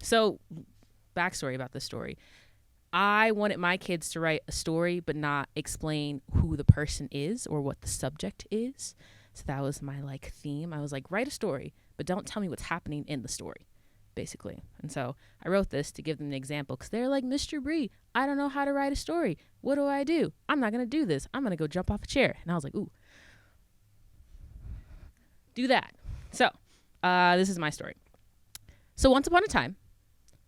So, backstory about this story. I wanted my kids to write a story but not explain who the person is or what the subject is. So that was my like theme. I was like, write a story, but don't tell me what's happening in the story, basically. And so I wrote this to give them an example because they're like, Mr. Bree, I don't know how to write a story. What do I do? I'm not going to do this. I'm going to go jump off a chair. And I was like, ooh, do that. So this is my story. So once upon a time,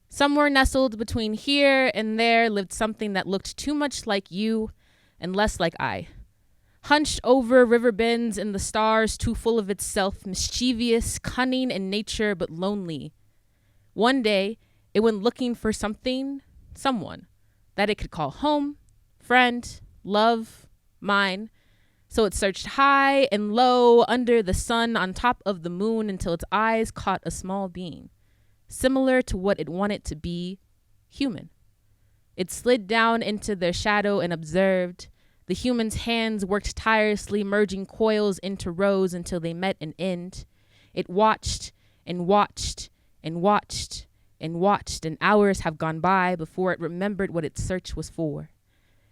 somewhere nestled between here and there lived something that looked too much like you and less like I. Hunched over river bends and the stars, too full of itself, mischievous, cunning in nature, but lonely. One day, it went looking for something, someone, that it could call home, friend, love, mine. So it searched high and low, under the sun, on top of the moon, until its eyes caught a small being, similar to what it wanted to be, human. It slid down into their shadow and observed. The human's hands worked tirelessly, merging coils into rows until they met an end. It watched and watched and watched and watched, and hours have gone by before it remembered what its search was for.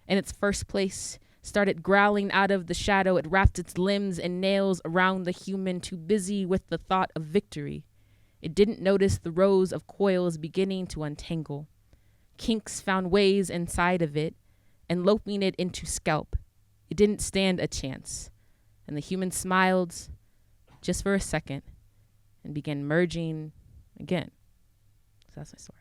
In its first place, started growling out of the shadow. It wrapped its limbs and nails around the human, too busy with the thought of victory. It didn't notice the rows of coils beginning to untangle. Kinks found ways inside of it, enveloping it into scalp. It didn't stand a chance. And the human smiled just for a second and began merging again. So that's my story.